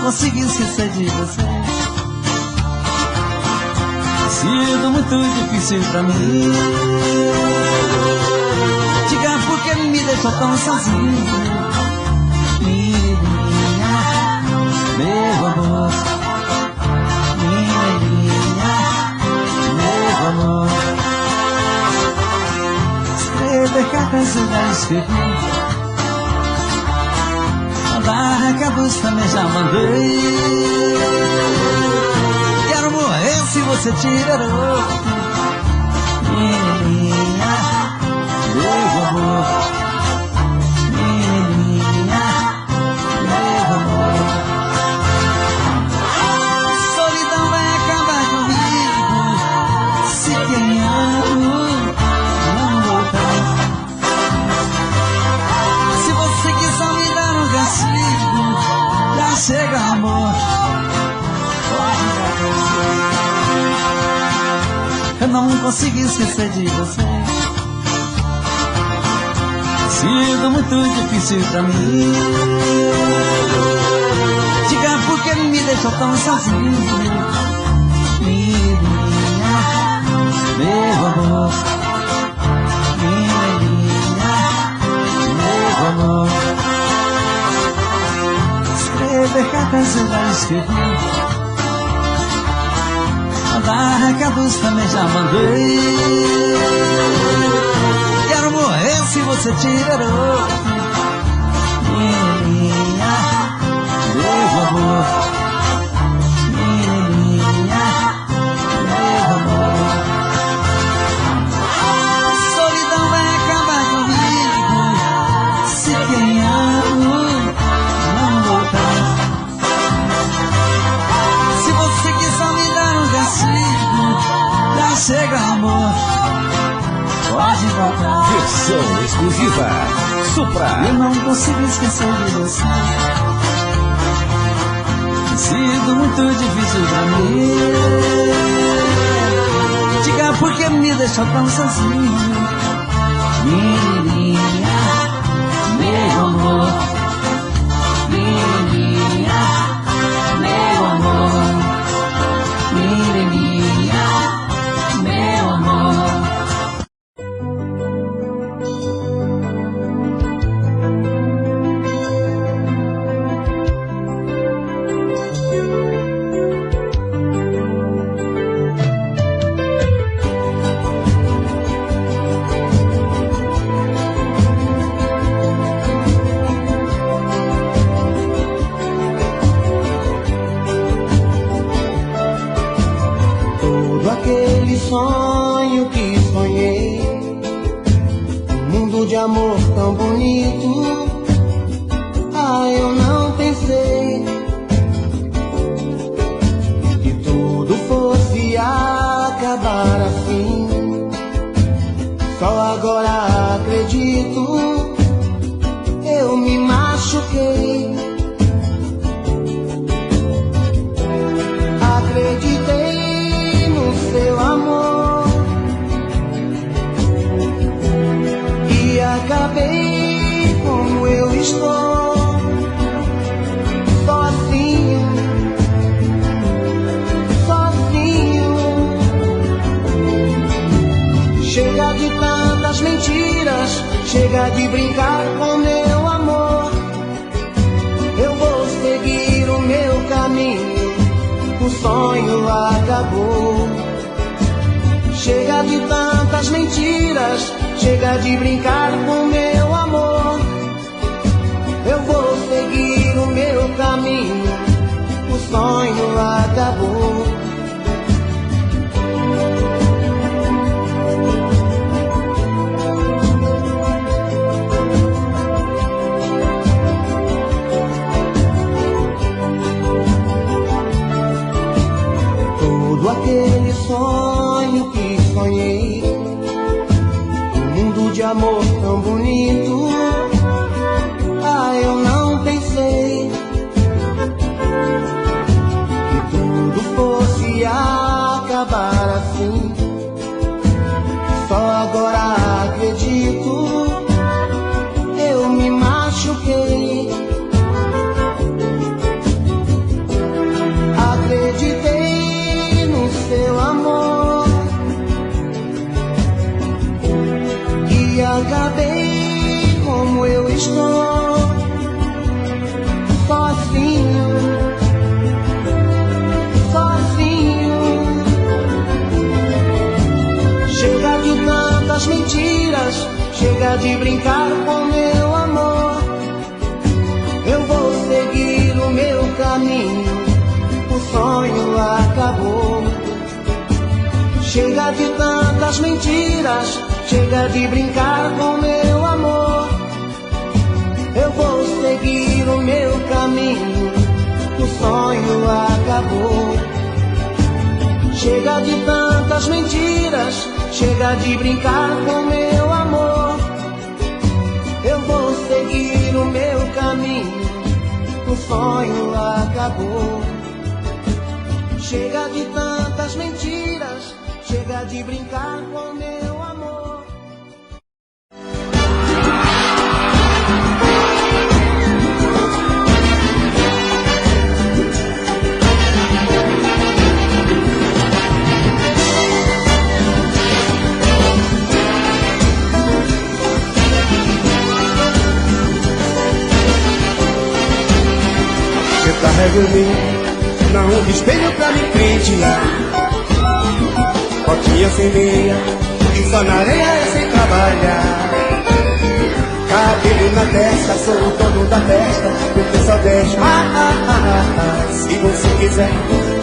consegui esquecer de você. Sido muito difícil pra mim. Diga por que me deixou tão sozinho. Menininha, meu amor. Menininha, meu amor. Escrever cartas eu já escrevi. Mandar recados também já mandei. Quero morrer se você tirar outro. Menininha, meu amor. Menininha, meu amor. Solidão vai acabar comigo se quem amo não voltar. Se você quiser me dar um castigo, já chega, amor. Eu não consegui esquecer de você. Sido muito difícil pra mim. Diga por que me deixou tão sozinho. Menininha, meu amor. Menininha, meu amor. Escrever cartas eu já escrevi. Mandar recados também já mandei. Quero morrer se você tirar outro. Menininha, meu amor. Menininha, meu amor. Solidão vai acabar comigo se quem amo não voltar. Se você quiser me dar um castigo, já chega, amor. Pode voltar. Versão exclusiva Supra. Eu não consigo esquecer de você. Sido muito difícil pra mim. Diga por que me deixou tão sozinho. Menininha, meu amor. Menininha, meu amor. Menininha, meu amor. Sonho que sonhei, um mundo de amor tão bonito. Ah, eu não pensei que tudo fosse acabar assim. Só agora acredito, eu me machuquei. Acreditei no seu amor e acabei como eu estou, sozinho, sozinho. Chega de tantas mentiras, chega de brincar com meu amor. Eu vou seguir o meu caminho, o sonho acabou. Chega de tantas mentiras, chega de brincar com meu amor. Eu vou seguir o meu caminho, o sonho acabou. Todo aquele sonho que sonhei, um mundo de amor tão bonito. Ah, eu não pensei que tudo fosse acabar assim. Só agora acredito, eu me machuquei. de brincar com meu amor. Eu vou seguir o meu caminho, o sonho acabou. Chega de tantas mentiras, chega de brincar com meu amor. Eu vou seguir o meu caminho, o sonho acabou. Chega de tantas mentiras, chega de brincar com meu amor. Eu vou seguir o meu caminho, o sonho acabou. Chega de tantas mentiras, chega de brincar com meu amor. Eu carrego em mim, não de espelho pra me criticar. Cotinha sem meia, e só na areia é sem trabalhar. Cabelo na testa, sou o dono da festa, porque só 10 mais. Se você quiser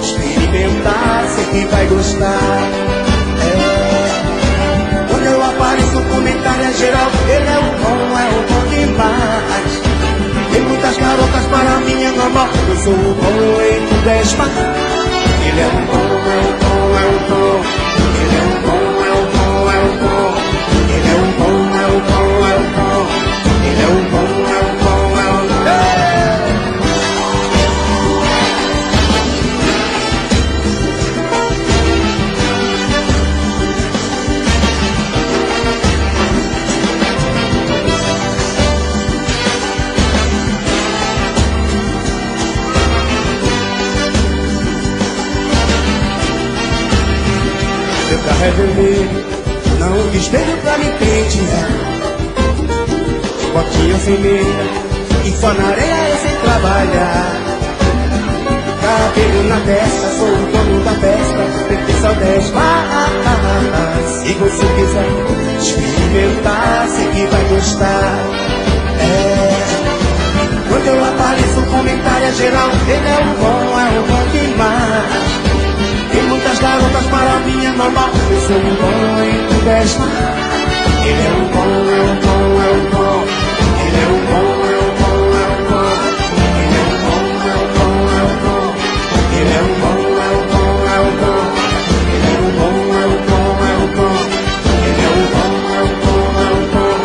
experimentar, sei que vai gostar. Quando eu apareço, o comentário é geral. Ele é o bom demais. Tem muitas garotas, para mim é normal. Eu sou o bom em 10 mais. Ele é o bom, é o bom, é o bom. Ele é o bom, é o bom, é o bom. Ele é o bom, é o bom, é o bom. Ele é o bom, é o bom, é o bom. Eu carrego em mim, não de espelho pra me criticar. Botinha sem meia, e só na areia é sem trabalhar. Cabelo na testa, sou o dono da festa, porque só 10 mais. Se você quiser experimentar, sei que vai gostar. Quando eu apareço, o comentário é geral. Ele é o bom demais. Tem muitas garotas, para mim é normal. Eu sou o bom em 10 mais. Ele é o bom, é o bom, é o bom. Ele é o bom, é o bom, é o bom. Ele é o bom, é o bom, é o bom. Ele é o bom, é o bom, é o bom. Ele é o bom, é o bom, é o bom. Ele é o bom, é o bom, é o bom.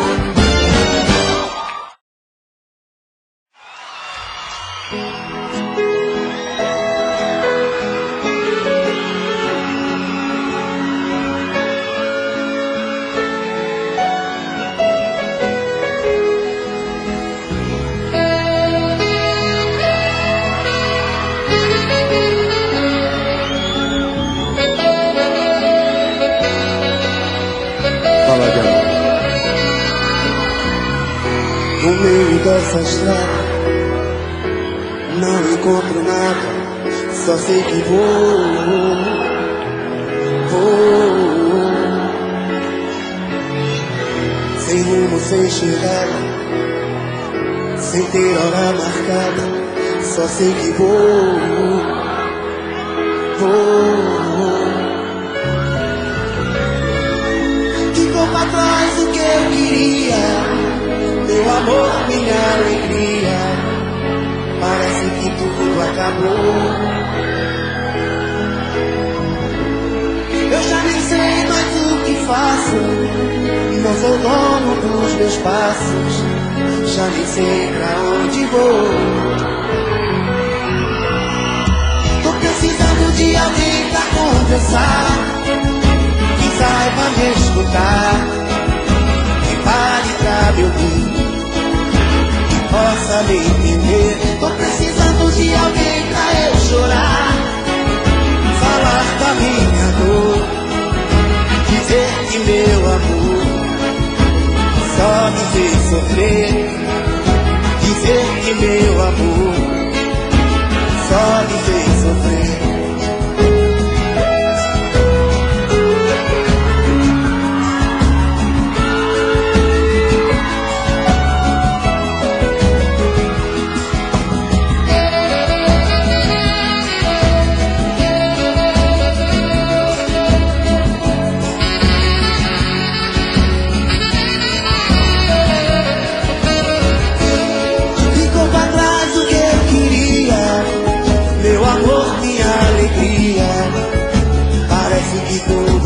No meio dessa estrada não encontro nada, só sei que vou. Sem rumo, sem chegada, sem ter hora marcada, só sei que vou. Ficou pra trás o que eu queria, meu amor, minha alegria. Parece que tudo acabou. Eu já nem sei mais o que faço, não sou dono dos meus passos, já nem sei pra onde vou. Tô precisando de alguém pra conversar, que saiba me escutar, que pare pra me ouvir, possa me entender. Tô precisando de alguém pra eu chorar, falar da minha dor, dizer que meu amor só me fez sofrer, dizer que meu amor só me fez sofrer.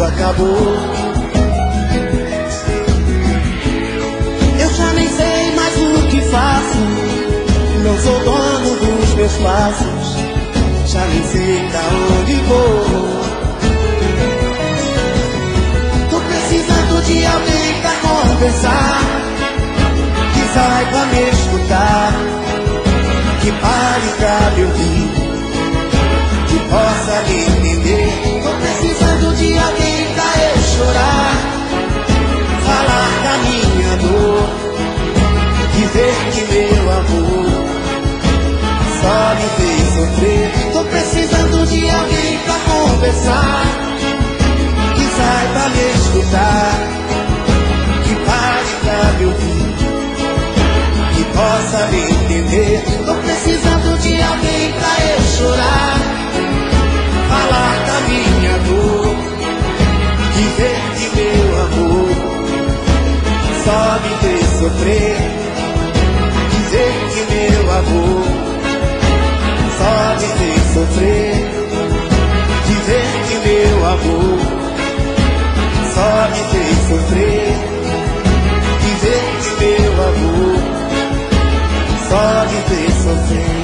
acabou. Eu já nem sei mais o que faço, não sou dono dos meus passos, já nem sei pra onde vou. Tô precisando de alguém pra conversar, que saiba me escutar, que pare pra me ouvir, que possa me entender. Tô precisando de alguém pra eu chorar, falar da minha dor, dizer que meu amor só me fez sofrer. Tô precisando de alguém pra conversar, que saiba me escutar, que pare pra me ouvir, que possa me entender. Tô precisando de alguém pra eu chorar, falar da minha dor, dizer que meu amor só me fez sofrer, dizer que meu amor só me fez sofrer, dizer que meu amor só me fez sofrer, dizer que meu amor só me fez sofrer.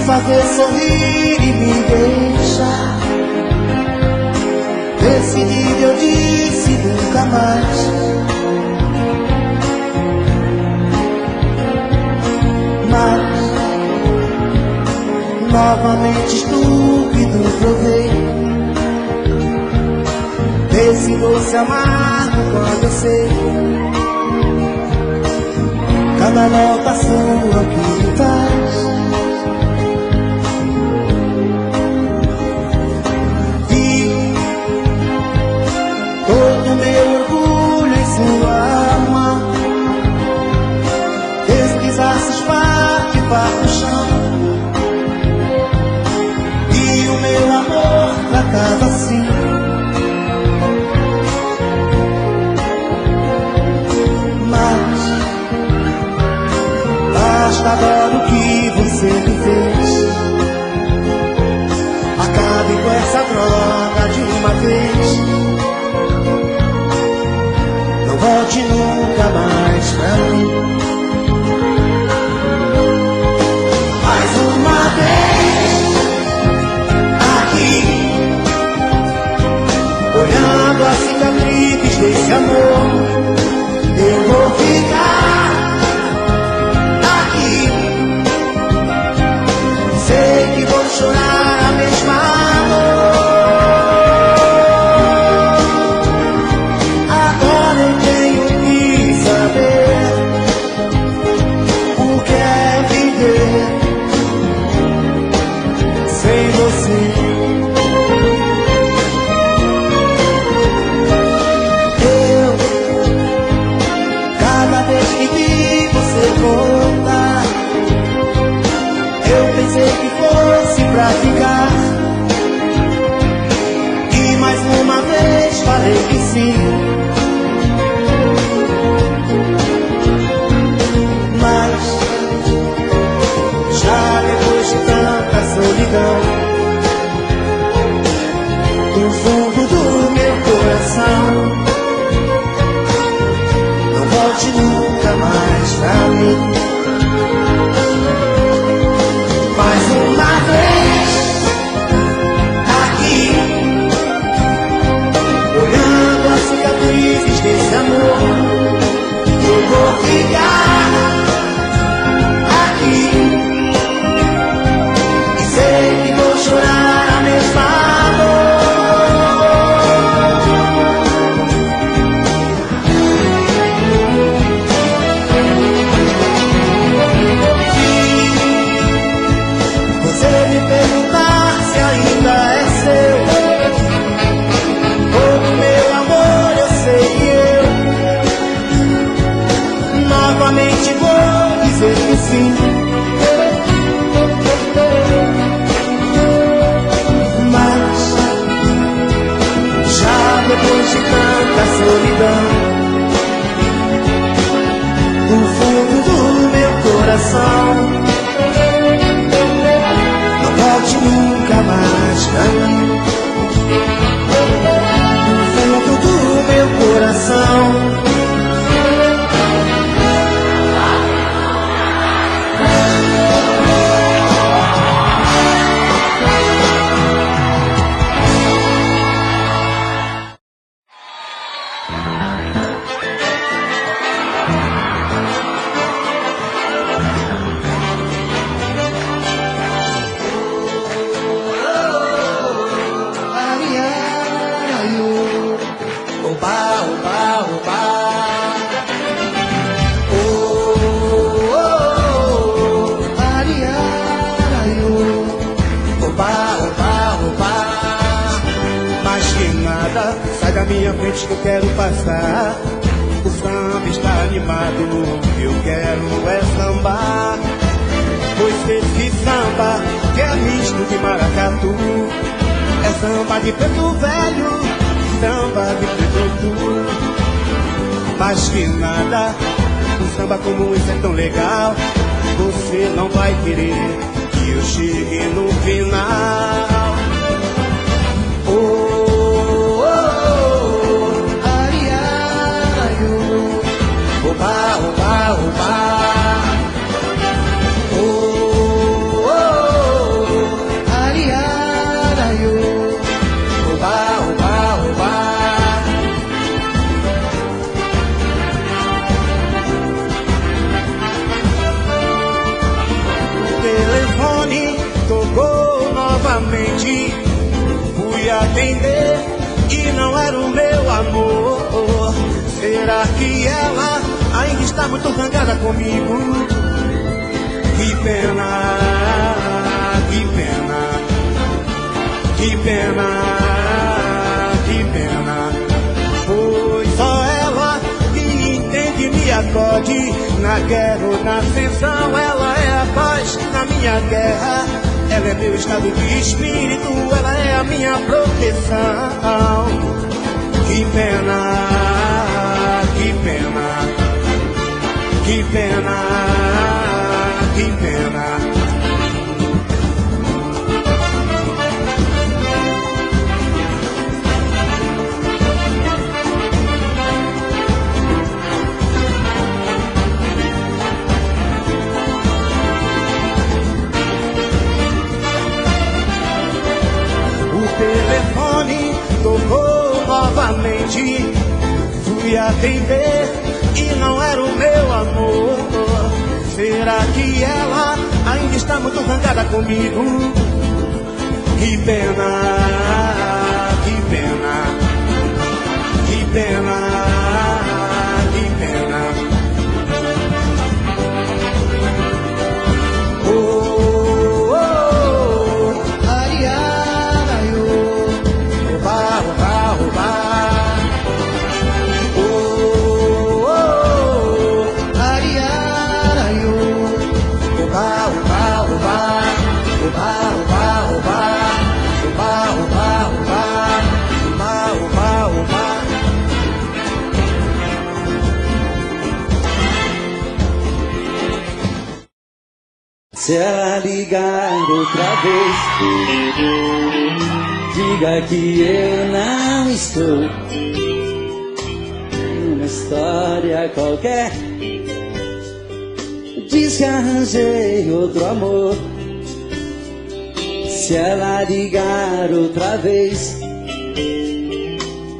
Fazer sorrir e me deixar decidido, eu disse nunca mais. Mas novamente estúpido provei desse doce amargo quando eu sei cada nota sua que me faz. Meu orgulho em sua mão, deslizar-se esparque para o chão, e o meu amor tratado assim. Mas basta agora o que você me fez, acabe com essa droga de uma vez. Não volte nunca mais pra mim. Mais uma vez aqui, olhando a cicatriz desse amor, eu vou ficar aqui. Sei que vou chorar a mesma dor. assim. Mas já depois de tanta solidão, do fundo do meu coração, não volte nunca mais pra mim. Do fundo do meu coração, minha frente que eu quero passar. O samba está animado, eu quero é sambar. Pois esse samba que é misto de maracatu, é samba de preto velho, samba de preto. Mas que nada, um samba como esse é tão legal. Você não vai querer que eu chegue no final. Oba, oba, oba. Oh, oh, oh. Ari, ari, oh. Oba, oba, oba. O telefone tocou novamente. Fui atender e não era o meu amor. Será que ela ainda está muito zangada comigo? Que pena, que pena, que pena, que pena. Pois só ela que entende, me acode. Na guerra ou na ascensão, ela é a paz na minha guerra. Ela é meu estado de espírito, ela é a minha proteção. Que pena, que pena, que pena, que pena. O telefone tocou novamente. Fui atender e não era o meu amor. Será que ela ainda está muito zangada comigo? Que pena, que pena, que pena, que pena. Oh, oh, oh. Ari, ari, oh. Oba, oba, oba. Se ela ligar outra vez, diga que eu não estou numa história qualquer. Diz que arranjei outro amor. Se ela ligar outra vez,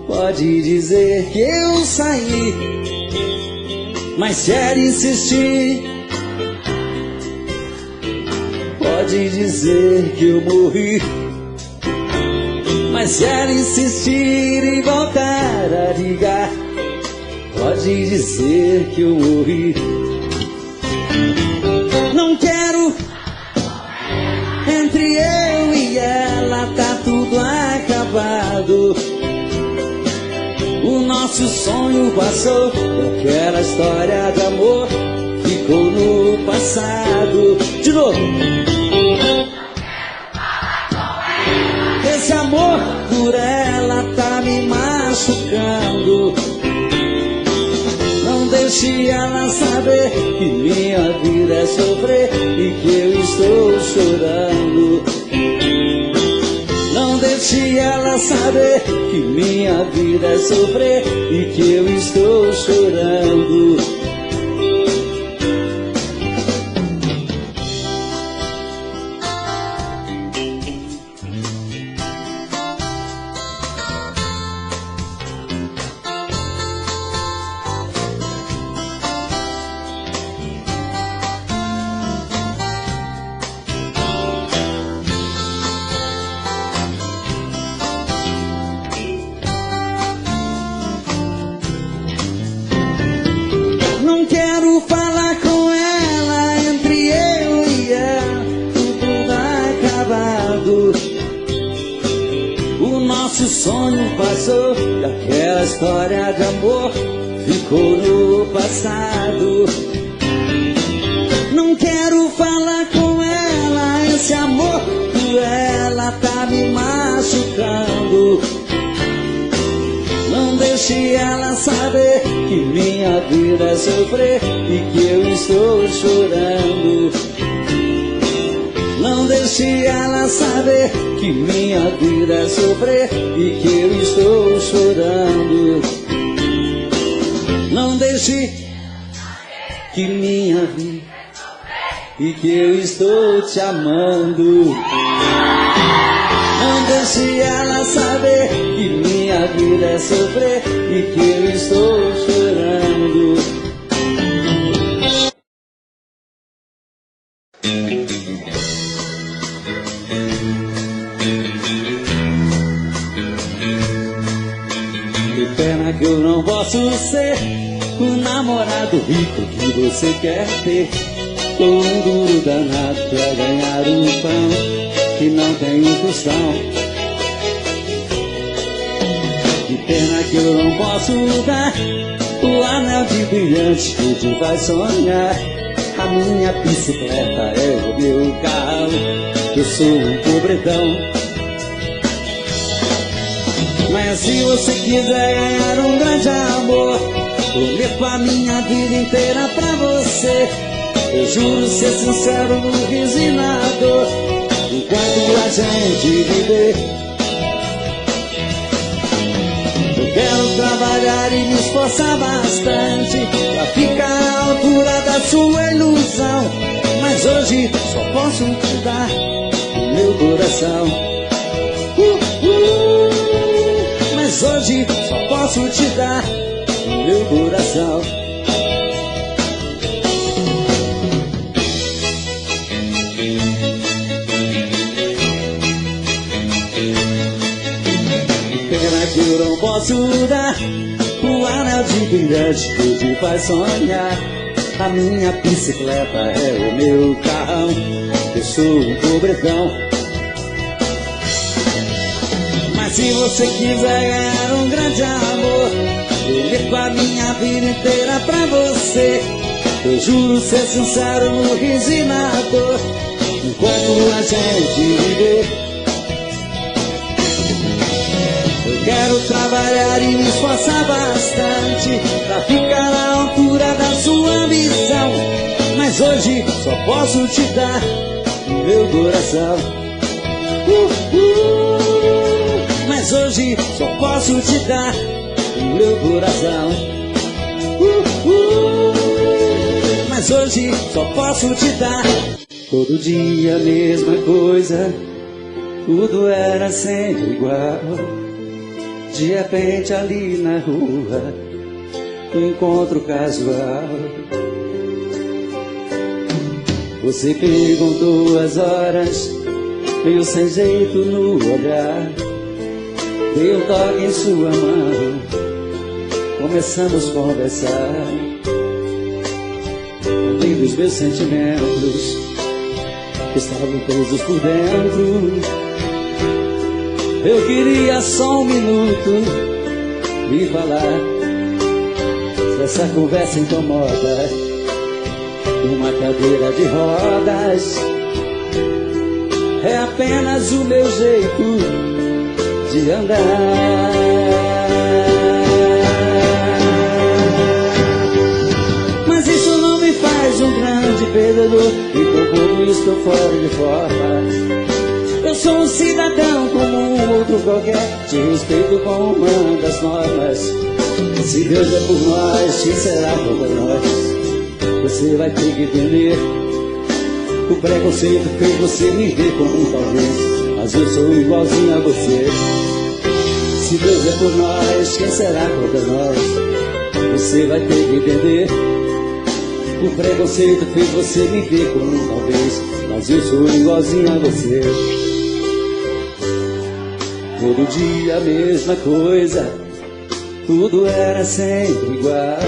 pode dizer que eu saí. Mas se ela insistir, pode dizer que eu morri. Mas se ela insistir em voltar a ligar, pode dizer que eu morri. Não quero, entre eu e ela tá tudo acabado. O nosso sonho passou, aquela história de amor ficou no passado. De novo. Esse amor por ela tá me machucando. Não deixe ela saber que minha vida é sofrer e que eu estou chorando. Não deixe ela saber que minha vida é sofrer e que eu estou chorando. Aquela história de amor ficou no passado. Não quero falar com ela, esse amor por ela tá me machucando. Não deixe ela saber que minha vida é sofrer e que eu estou chorando. Não deixe ela saber que minha vida é sofrer e que eu estou chorando. Não deixe que minha vida e que eu estou te amando. Não deixe ela saber que minha vida é sofrer e que eu estou chorando. Pena que eu não posso ser o namorado rico que você quer ter. Tô um duro danado pra ganhar um pão que não tem um tostão. Que pena que eu não posso dar o anel de brilhante que te faz sonhar. A minha bicicleta é o meu carro, eu sou um pobretão. Mas se você quiser ganhar um grande amor, prometo a minha vida inteira pra você. Eu juro ser sincero no riso e na dor, enquanto a gente viver. Eu quero trabalhar e me esforçar bastante pra ficar à altura da sua ilusão. Mas hoje só posso te dar o meu coração. Mas hoje só posso te dar o meu coração. Pena que eu não posso dar o anel de brilhante que te faz sonhar. A minha bicicleta é o meu carrão, eu sou um pobretão. Mas se você quiser ganhar um grande amor, eu levo a minha vida inteira pra você. Eu juro ser sincero no riso e na dor, enquanto a gente viver. Eu quero trabalhar e me esforçar bastante pra ficar à altura da sua ambição. Mas hoje só posso te dar o meu coração. Mas hoje só posso te dar o meu coração. Mas hoje só posso te dar. Todo dia a mesma coisa, tudo era sempre igual. De repente ali na rua, um encontro casual. Você perguntou as horas, meio sem jeito no olhar. Dei um toque em sua mão, começamos a conversar. Contei dos meus sentimentos que estavam presos por dentro. Eu queria só um minuto me falar. Se essa conversa incomoda, uma cadeira de rodas é apenas o meu jeito de andar. Mas isso não me faz um grande perdedor, e tampouco estou fora de forma. Eu sou um cidadão como um outro qualquer, te respeito com uma das normas. Se Deus é por nós, quem será contra nós? Você vai ter que entender. O preconceito fez você me ver como um talvez, mas eu sou igualzinho a você. Se Deus é por nós, quem será contra nós? Você vai ter que entender. O preconceito fez você me ver como um talvez, mas eu sou igualzinho a você. Todo dia a mesma coisa, tudo era sempre igual.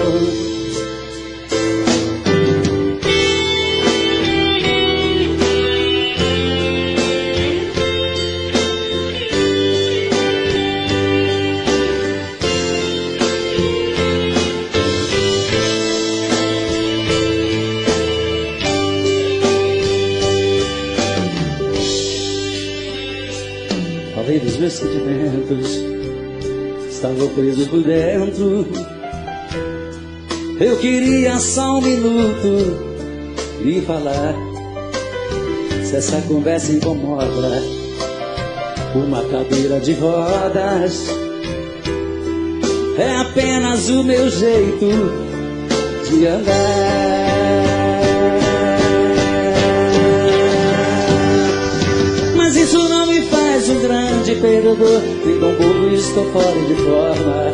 Falei dos meus sentimentos, estava preso por dentro. Eu queria só um minuto e falar. Se essa conversa incomoda, uma cadeira de rodas é apenas o meu jeito de andar. Mas isso não me faz um grande perdedor, e tampouco estou fora de forma.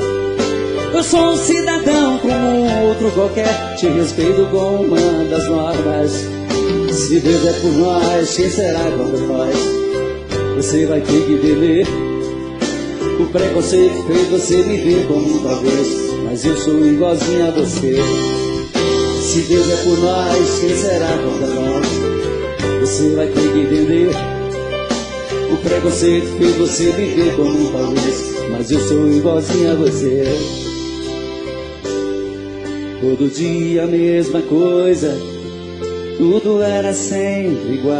Eu sou um cidadão como um outro qualquer, te respeito com uma das normas. Se Deus é por nós, quem será contra nós? Você vai ter que entender. O preconceito fez você me ver como um talvez, mas eu sou igualzinho a você. Se Deus é por nós, quem será contra nós? Você vai ter que entender. O preconceito fez você me ver como um talvez, mas eu sou igualzinho a você. Todo dia a mesma coisa, tudo era sempre igual.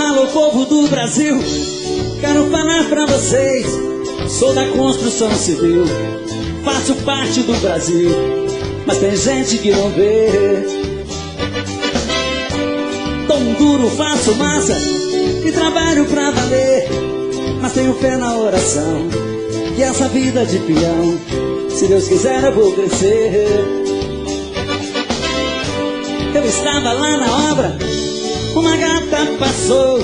Alô, povo do Brasil, quero falar pra vocês. Sou da construção civil, faço parte do Brasil, mas tem gente que não vê. Tão duro, faço massa e trabalho pra valer, mas tenho fé na oração e essa vida de peão, se Deus quiser eu vou crescer. Eu estava lá na obra, uma gata passou,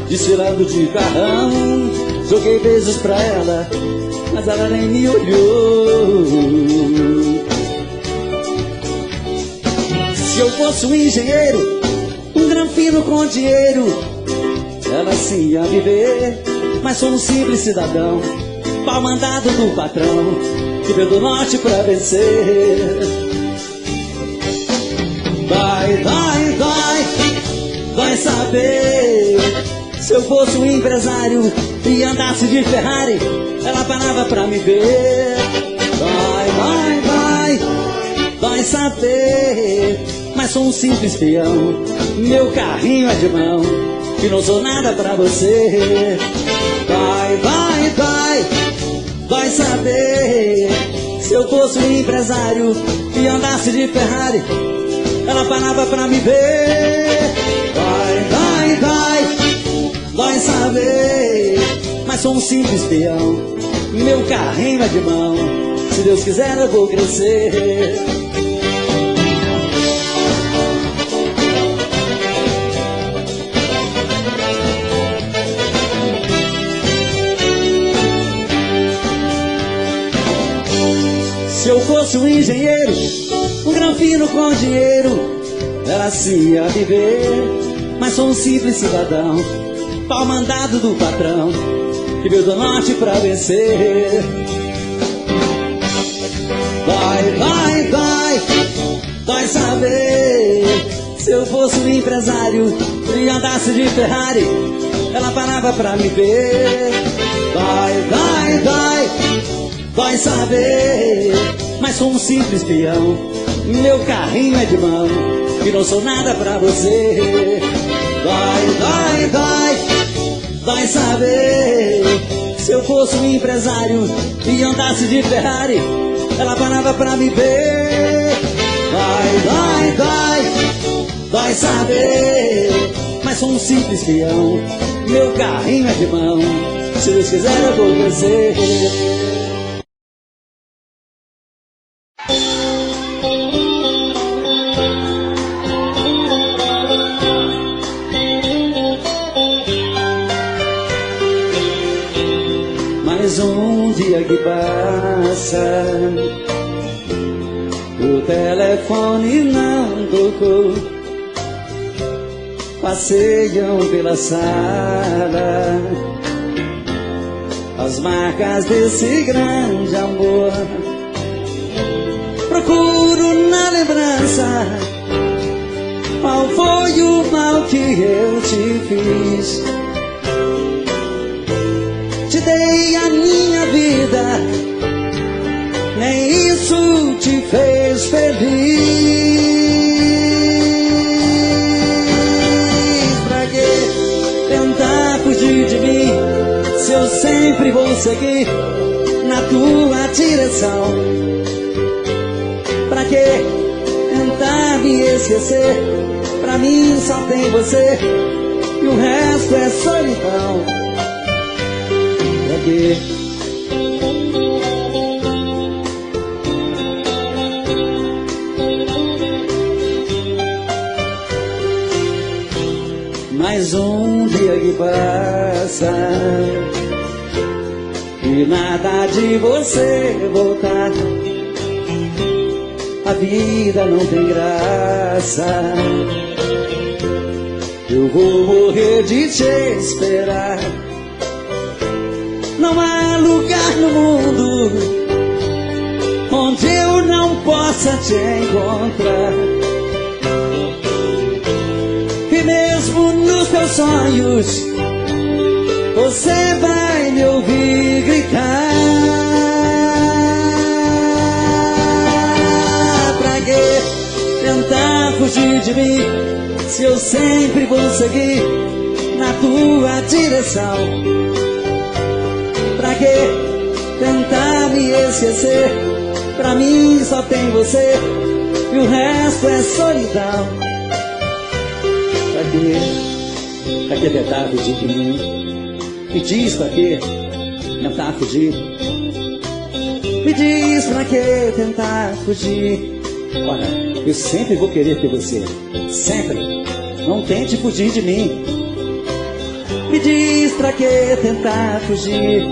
desfilando de carrão. Joguei beijos pra ela, mas ela nem me olhou. Se eu fosse um engenheiro, um granfino com dinheiro, ela sim ia me ver. Mas sou um simples cidadão, pau mandado do patrão, que veio do norte pra vencer. Vai saber. Se eu fosse um empresário e andasse de Ferrari, ela parava pra me ver. Vai saber. Mas sou um simples peão, meu carrinho é de mão, que não sou nada pra você. Vai saber. Se eu fosse um empresário e andasse de Ferrari, ela parava pra me ver. Vai saber. Mas sou um simples peão, meu carrinho é de mão, se Deus quiser eu vou crescer. Se eu fosse um engenheiro, um granfino com dinheiro, ela sim ia viver. Mas sou um simples cidadão, pau mandado do patrão, que veio do norte pra vencer. Dói saber, se eu fosse um empresário e andasse de Ferrari, ela parava pra me ver. Dói, dói, dói, dói saber, mas sou um simples peão. Meu carrinho é de mão e não sou nada pra você. Dói, dói, dói, dói saber, se eu fosse um empresário e andasse de Ferrari, ela parava pra me ver. Dói, dói, dói, dói saber, mas sou um simples peão. Meu carrinho é de mão, se Deus quiser eu vou crescer. Mais um dia que passa, o telefone não tocou. Passeiam pela sala as marcas desse grande amor. Procuro na lembrança qual foi o mal que eu te fiz. Te dei a minha vida, nem isso te fez feliz. Pra que tentar fugir de mim, se eu sempre vou seguir na tua direção? Pra que tentar me esquecer? Pra mim só tem você e o resto é solidão. Pra quê? Mais um dia que passa e nada de você voltar. A vida não tem graça, eu vou morrer de te esperar. Não há lugar no mundo onde eu não possa te encontrar. E mesmo nos teus sonhos você vai me ouvir gritar. Pra que tentar fugir de mim, se eu sempre vou seguir na tua direção? Pra que tentar me esquecer? Pra mim só tem você e o resto é solidão. Pra que? Pra que tentar fugir de mim? Me diz pra que tentar fugir? Me diz pra que tentar fugir? Olha, eu sempre vou querer ter você, sempre. Não tente fugir de mim. Me diz pra que tentar fugir?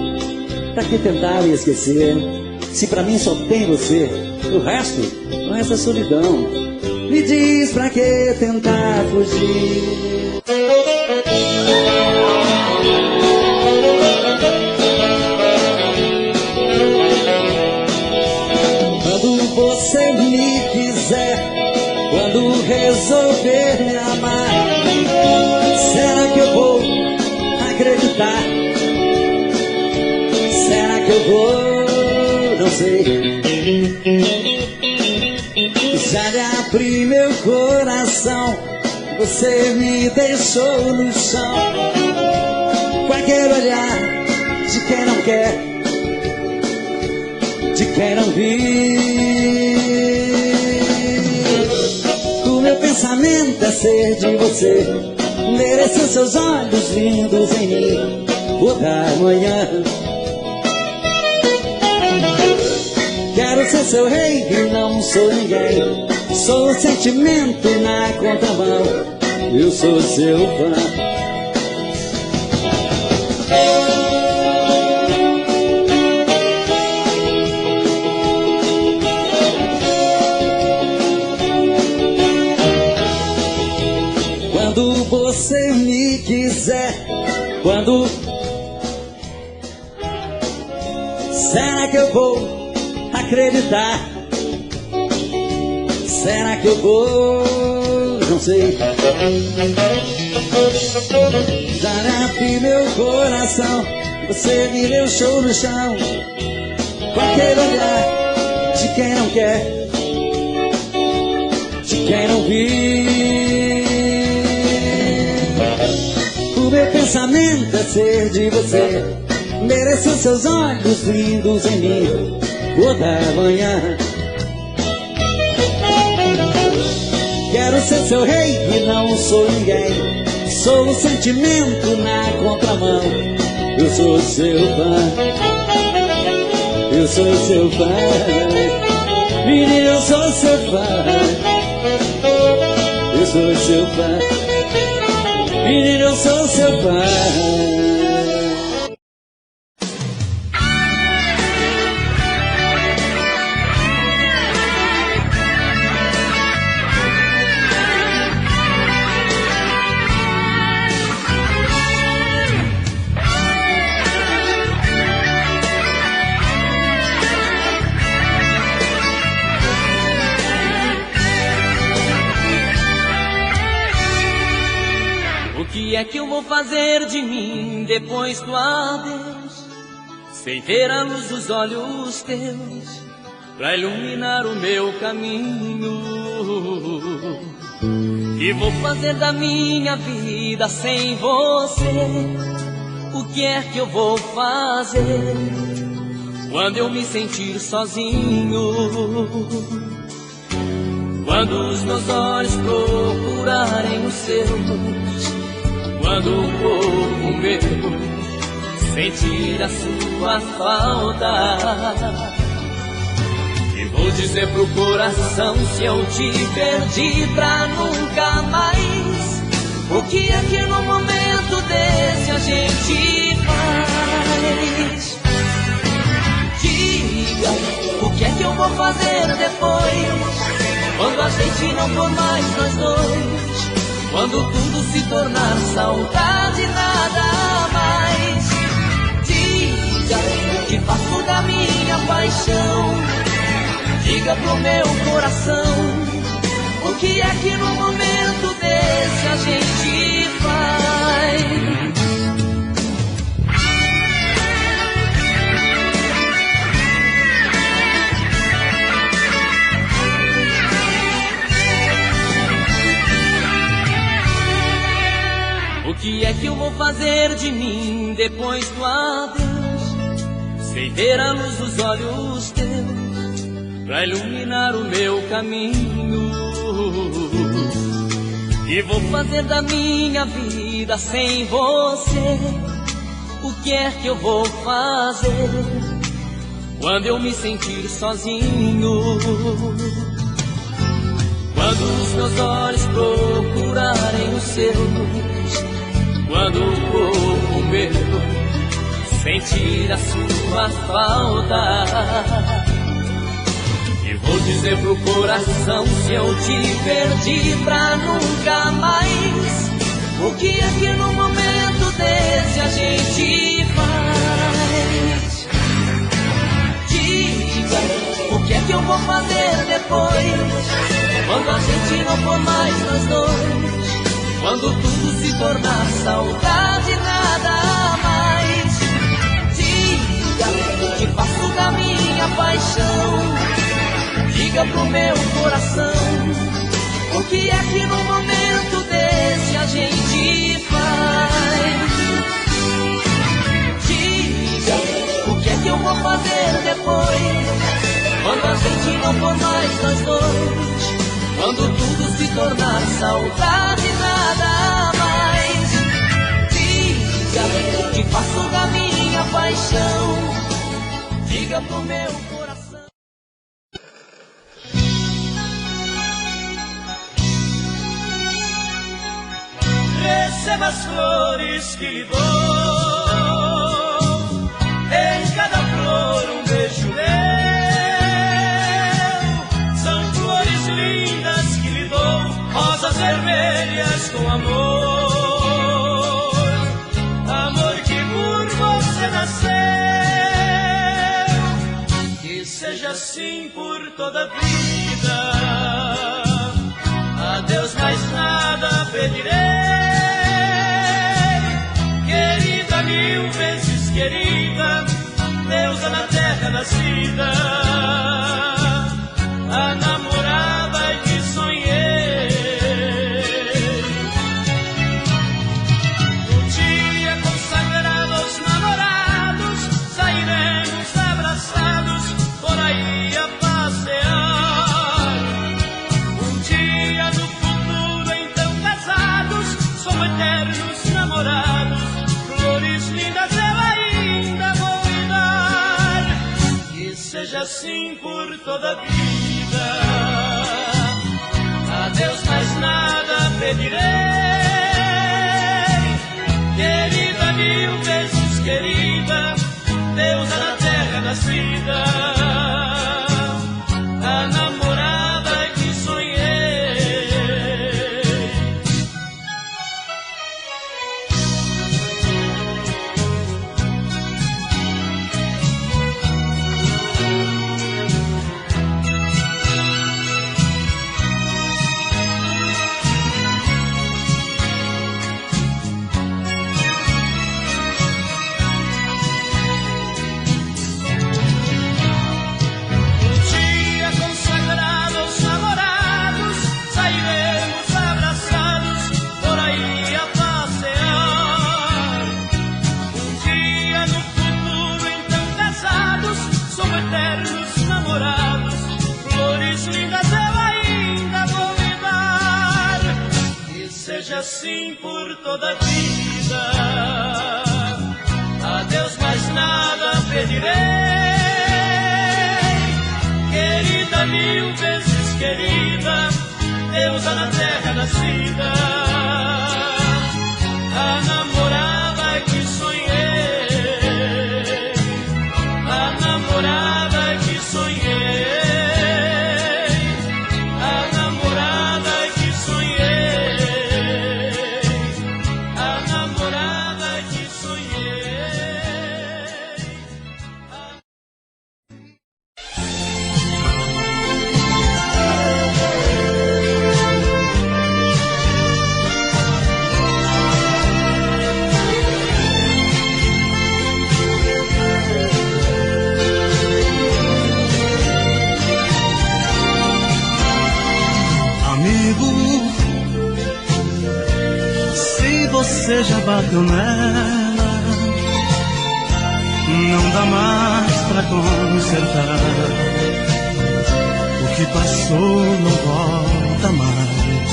Pra que tentar me esquecer? Se pra mim só tem você, o resto é solidão. Me diz pra que tentar fugir? Quando você me quiser, quando resolver me amar, será que eu vou acreditar? Será que eu vou? Não sei. Já lhe abri meu coração, você me deixou no chão. Qualquer olhar de quem não quer, de quem não viu. O meu pensamento é ser de você, merecer seus olhos lindos em mim toda manhã. Quero ser seu rei e não sou ninguém. Sou o sentimento na contramão, eu sou seu fã. Quando você me quiser, quando... Será que eu vou acreditar? será que eu vou? Não sei. Já abri meu coração, você me deu show no chão, com aquele olhar de quem não quer, de quem não viu. O meu pensamento é ser de você, mereço seus olhos lindos em mim toda manhã. Quero ser seu rei e não sou ninguém, sou o sentimento na contramão. Eu sou seu fã, eu sou seu fã, menino, eu sou seu fã, eu sou seu fã, menino, eu sou seu fã. O que é que eu vou fazer de mim depois do adeus, sem ter a luz dos olhos teus pra iluminar o meu caminho? Que vou fazer da minha vida sem você? O que é que eu vou fazer quando eu me sentir sozinho? Quando os meus olhos procurarem os seus, quando o corpo meu sentir a sua falta, e vou dizer pro coração, se eu te perdi pra nunca mais, o que é que no momento desse a gente faz? Diga, o que é que eu vou fazer depois, quando a gente não for mais nós dois, quando tudo se tornar saudade e nada mais? Diga, o que faço da minha paixão? Diga pro meu coração, o que é que no momento desse a gente faz? O que é que eu vou fazer de mim depois do adeus, sem ter a luz dos olhos teus pra iluminar o meu caminho? E vou fazer da minha vida sem você? O que é que eu vou fazer quando eu me sentir sozinho? Quando os meus olhos procurarem os seus, quando o corpo meu sentir a sua falta, e vou dizer pro coração, se eu te perdi pra nunca mais, o que é que no momento desse a gente faz? Diga, o que é que eu vou fazer depois, quando a gente não for mais nós dois, quando tudo se tornar saudade e nada mais? Diga, o que faço da minha paixão? Diga pro meu coração, o que é que no momento desse a gente faz? Diga, o que é que eu vou fazer depois, quando a gente não for mais nós dois, quando tudo se tornar saudade e nada mais? Diga, o que faço da minha paixão? Diga pro meu coração. Receba as flores que lhe dou, em cada flor um beijo meu. São flores lindas que lhe dou, rosas vermelhas com amor, amor que por você nasceu. Que seja assim por toda a vida. renascida, a namorada que sonhei. Um dia consagrado aos namorados, sairemos abraçados por aí a passear. Um dia no futuro então casados, somos eternos namorados, flores lindas eu ainda vou lhe dar. Que seja assim por toda a vida, a Deus mais nada pedirei. Querida, mil vezes querida, deusa na terra nascida, a namorada que sonhei. Assim por toda a vida, a Deus mais nada pedirei. Querida, mil vezes querida, deusa na terra nascida, a namorada que sonhei, a namorada que sonhei. Você já bateu nela, não dá mais pra consertar. O que passou não volta mais.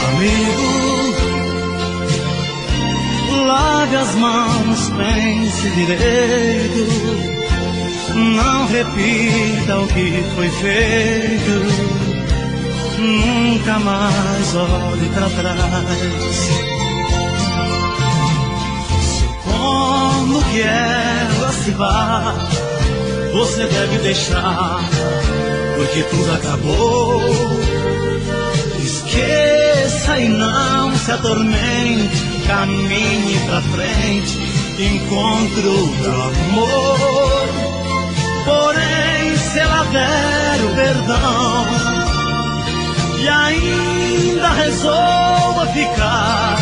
Amigo, lave as mãos, pense direito, não repita o que foi feito. Nunca mais olhe pra trás. Supondo que ela se vá, você deve deixar, porque tudo acabou. Esqueça e não se atormente, caminhe pra frente, encontre outro amor. Porém, se ela der o perdão e ainda resolva ficar,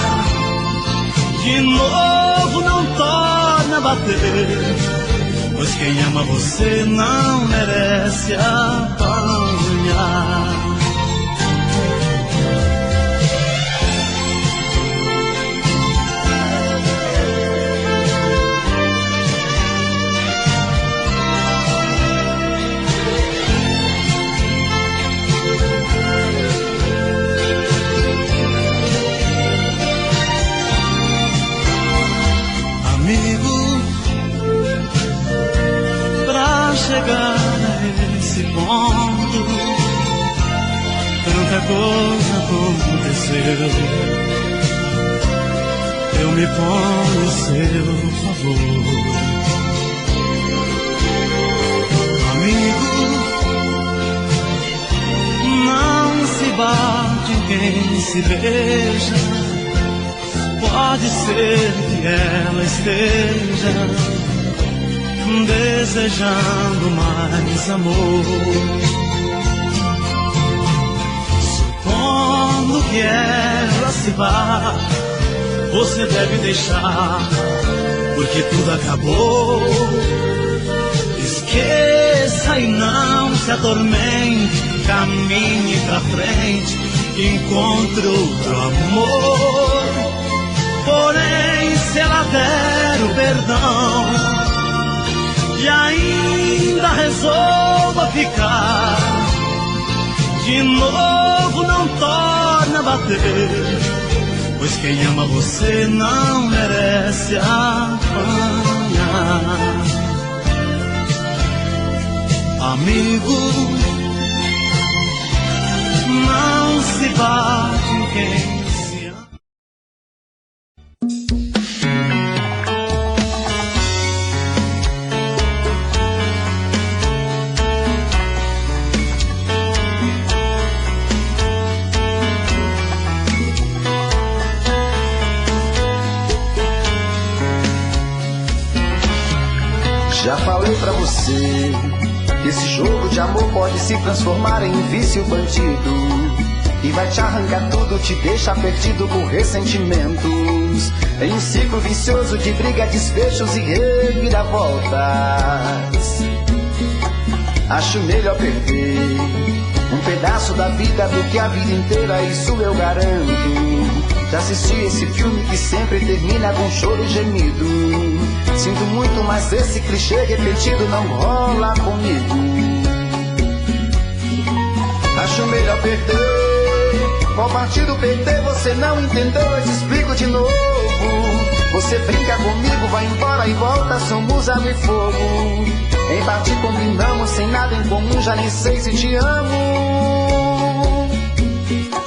de novo não torna a bater, pois quem ama você não merece apanhar. Chegar a esse ponto, tanta coisa aconteceu. Eu me ponho a seu favor. Amigo, não se bate em quem se beija. Pode ser que ela esteja desejando mais amor. Supondo que ela se vá, você deve deixar, porque tudo acabou. Esqueça e não se atormente, caminhe pra frente, encontre outro amor. Porém, se ela der o perdão e ainda resolva ficar, de novo não torna a bater, pois quem ama você não merece apanhar. Amigo, não se bate em quem se ama. Já falei pra você que esse jogo de amor pode se transformar em um vício bandido, e vai te arrancar tudo, te deixar perdido com ressentimentos, em um ciclo vicioso de briga, despechos e reviravoltas. Acho melhor perder um pedaço da vida do que a vida inteira, isso eu garanto. Já assisti esse filme que sempre termina com choro e gemido. Sinto muito, mas esse clichê repetido não rola comigo. Acho melhor perder. Qual partido perder? Você não entendeu, eu te explico de novo. Você brinca comigo, vai embora e volta, somos água e fogo. Em parte combinamos, sem nada em comum, já nem sei se te amo.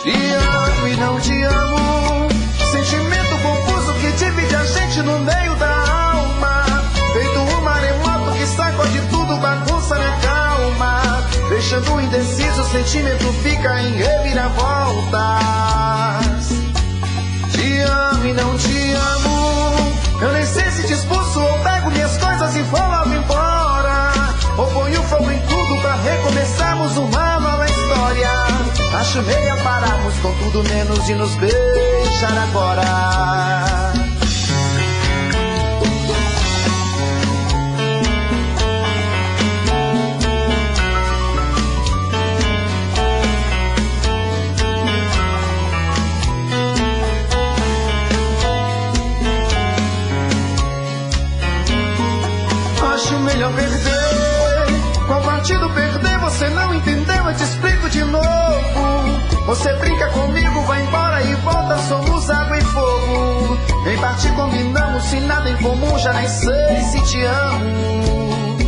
Te amo e não te amo, sentimento confuso que divide a gente no meio da alma. Feito um maremoto que sacode tudo, bagunça na calma, deixando indeciso, o sentimento fica em reviravoltas. Te amo e não te amo, eu nem sei se te expulso ou pego minhas coisas e vou logo embora, ou ponho fogo em tudo pra recomeçarmos uma nova história. Acho melhor pararmos com tudo menos de nos beijar agora. Acho melhor perder. Qual partido perder? Você não entendeu, eu te explico de novo. Você brinca comigo, vai embora e volta, somos água e fogo. Em parte combinamos, sem nada em comum, já nem sei se te amo.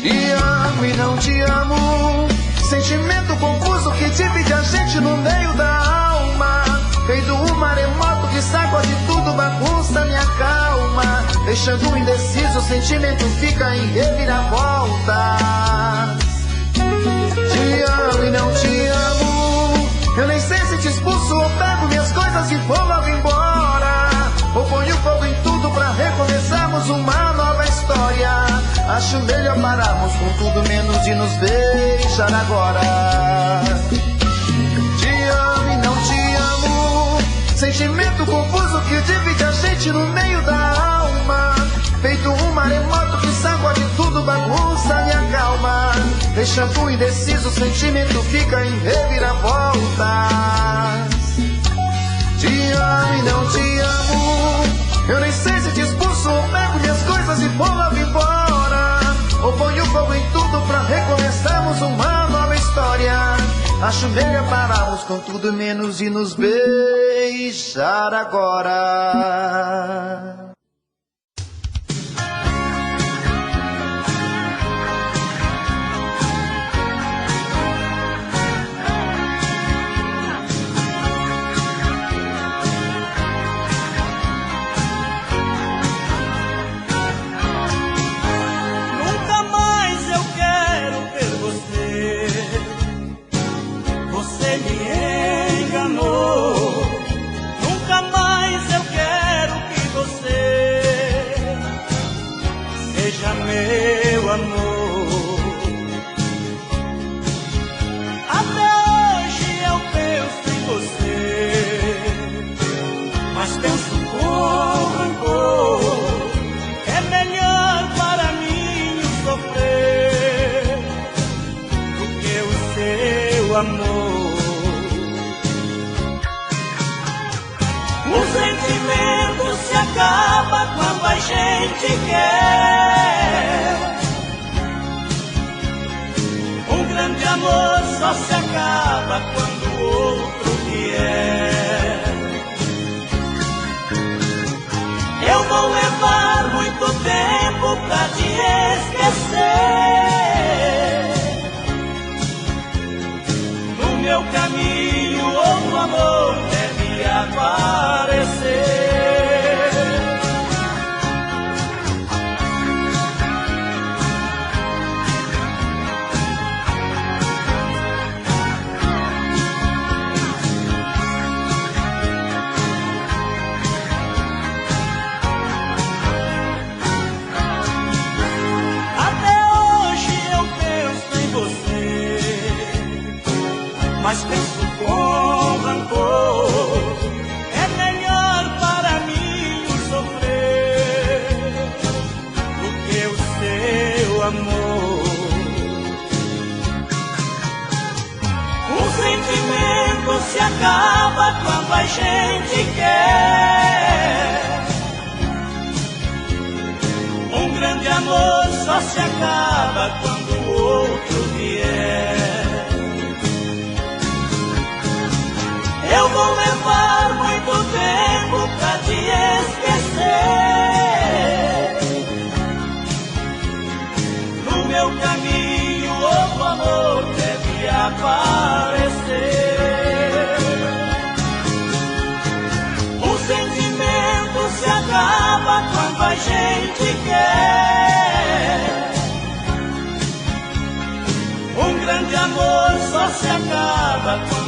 Te amo e não te amo, sentimento confuso que divide a gente no meio da alma. Feito um maremoto que sacode tudo, bagunça minha calma, deixando indeciso, o sentimento fica em reviravoltas. Te amo e não te amo, eu nem sei se te expulso ou pego minhas coisas e vou logo embora, ou ponho fogo em tudo pra recomeçarmos uma nova história. Acho melhor pararmos com tudo menos de nos beijar agora. Te amo e não te amo, sentimento confuso que divide a gente no meio da alma. Feito um maremoto que sacode tudo, bagunça minha calma, deixando indeciso, o sentimento fica em reviravoltas. Te amo e não te amo, eu nem sei se te expulso ou pego minhas coisas e vou logo embora, ou ponho fogo em tudo pra recomeçarmos uma nova história. Acho melhor pararmos com tudo menos de nos beijar agora. Meu amor, até hoje eu penso em você, mas penso com rancor. gente quer. Um grande amor só se acaba quando o outro vier. Eu vou levar muito tempo pra te esquecer. No meu caminho outro amor deve aparecer. Mas penso com rancor, é melhor para mim sofrer do que o seu amor. O sentimento se acaba quando a gente quer. Um grande amor só se acaba quando o outro vier. Eu vou levar muito tempo pra te esquecer. No meu caminho outro amor deve aparecer. O sentimento se acaba quando a gente quer. Um grande amor só se acaba quando